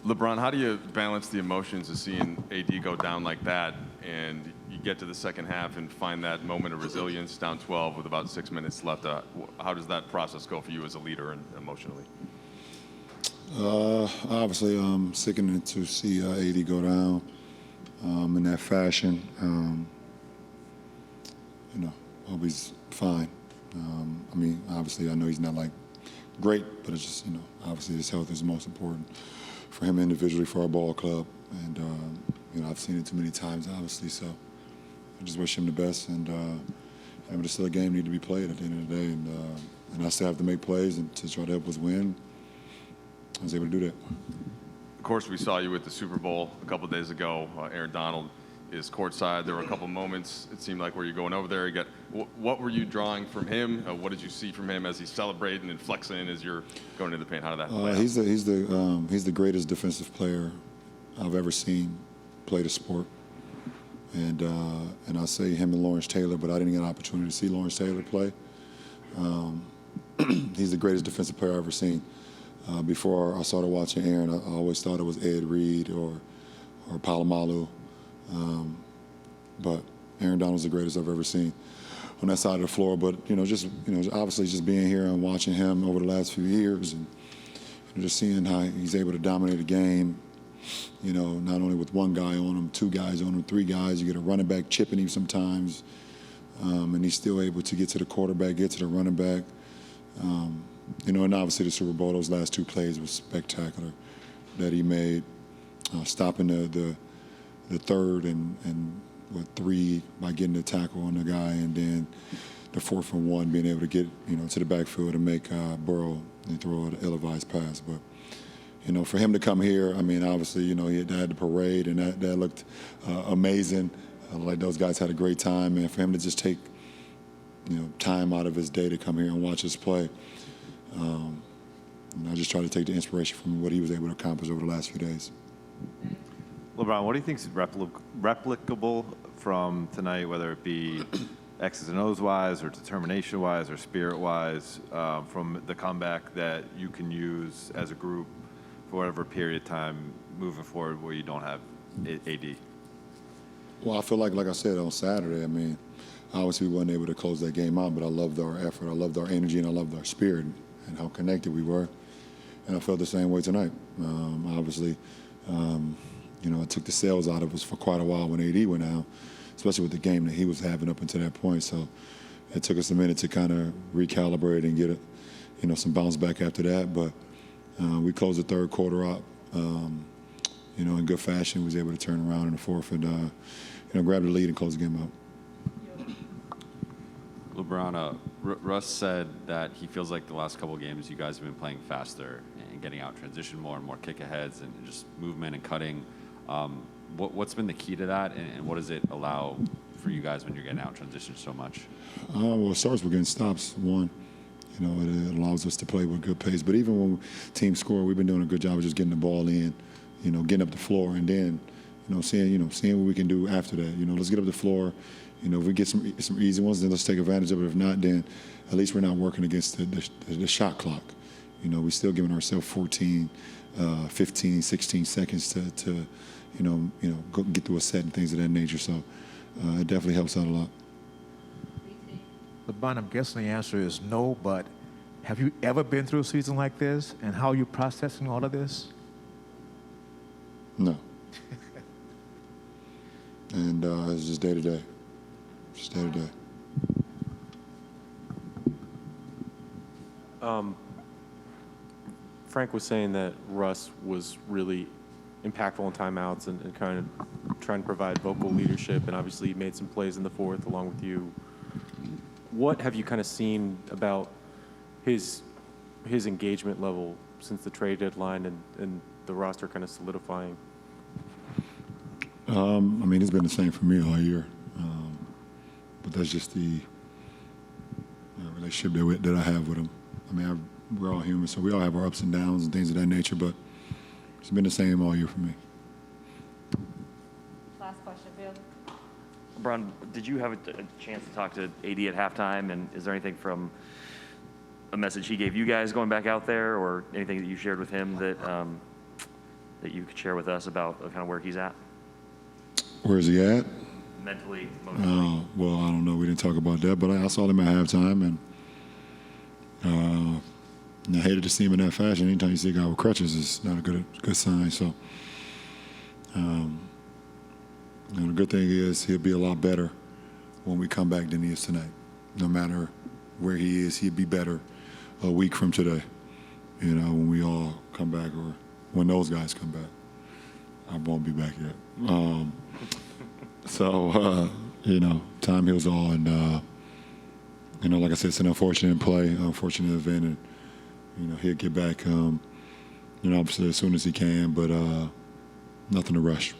LeBron, how do you balance the emotions of seeing AD go down like that, and you get to the second half and find that moment of resilience, down 12 with about 6 minutes left? How does that process go for you as a leader and emotionally? Obviously, sickening to see AD go down in that fashion. Hope he's fine. Obviously, I know he's not like great, but it's just, obviously his health is most important for him individually, for our ball club. And, I've seen it too many times, obviously, so I just wish him the best. And, but it's still a game need to be played at the end of the day. And I still have to make plays and to try to help us win. I was able to do that. Of course, we saw you at the Super Bowl a couple days ago. Aaron Donald is courtside. There were a couple moments, it seemed like, where you're going over there. What were you drawing from him? What did you see from him as he's celebrating and flexing as you're going into the paint? How did that play out? He's the greatest defensive player I've ever seen play the sport. And I say him and Lawrence Taylor, but I didn't get an opportunity to see Lawrence Taylor play. He's the greatest defensive player I've ever seen. Before I started watching Aaron, I always thought it was Ed Reed or Palomalu. But Aaron Donald's the greatest I've ever seen on that side of the floor. But obviously just being here and watching him over the last few years, and just seeing how he's able to dominate a game. Not only with one guy on him, two guys on him, three guys. You get a running back chipping him sometimes, and he's still able to get to the quarterback, get to the running back. And obviously the Super Bowl, those last two plays was spectacular that he made, stopping the third and three by getting the tackle on the guy, and then the 4th and 1 being able to get to the backfield and make Burrow and throw an ill-advised pass. But for him to come here, obviously he had the parade and that looked amazing. Like those guys had a great time, and for him to just take time out of his day to come here and watch us play. I just try to take the inspiration from what he was able to accomplish over the last few days. LeBron, what do you think is replicable from tonight, whether it be X's and O's wise or determination wise or spirit wise, from the comeback that you can use as a group for whatever period of time moving forward where you don't have AD? Well, I feel like I said on Saturday, obviously we weren't able to close that game out, but I loved our effort, I loved our energy, and I loved our spirit and how connected we were. And I felt the same way tonight. Obviously, it took the sails out of us for quite a while when AD went out, especially with the game that he was having up until that point. So it took us a minute to kind of recalibrate and get some bounce back after that. But we closed the third quarter out, in good fashion. We was able to turn around in the fourth and, grab the lead and close the game out. LeBron, Russ said that he feels like the last couple of games you guys have been playing faster and getting out transition more and more kick-aheads and just movement and cutting. What's been the key to that, and what does it allow for you guys when you're getting out transition so much? Well, it starts with getting stops, one. It allows us to play with good pace. But even when teams score, we've been doing a good job of just getting the ball in, getting up the floor, and then, seeing what we can do after that. Let's get up the floor. If we get some easy ones, then let's take advantage of it. If not, then at least we're not working against the shot clock. We're still giving ourselves 14, 15, 16 seconds to go get through a set and things of that nature. So it definitely helps out a lot. LeBron, I'm guessing the answer is no, but have you ever been through a season like this, and how are you processing all of this? No. And it's just day to day. Just day to day. Frank was saying that Russ was really impactful in timeouts and kind of trying to provide vocal leadership, and obviously he made some plays in the fourth along with you. What have you kind of seen about his engagement level since the trade deadline and the roster kind of solidifying? It's been the same for me all year. But that's just the relationship that I have with him. We're all human, so we all have our ups and downs and things of that nature, but it's been the same all year for me. Last question, Bill. LeBron, did you have a chance to talk to AD at halftime, and is there anything from a message he gave you guys going back out there, or anything that you shared with him that that you could share with us about kind of where he's at Where is he at? mentally, emotionally? Well, I don't know. We didn't talk about that, but I saw him at halftime, and I hated to see him in that fashion. Anytime you see a guy with crutches, it's not a good sign. So, the good thing is he'll be a lot better when we come back than he is tonight. No matter where he is, he'll be better a week from today. When we all come back, or when those guys come back. I won't be back yet. Time heals all, and like I said, it's an unfortunate play, unfortunate event, and he'll get back, obviously as soon as he can, but nothing to rush.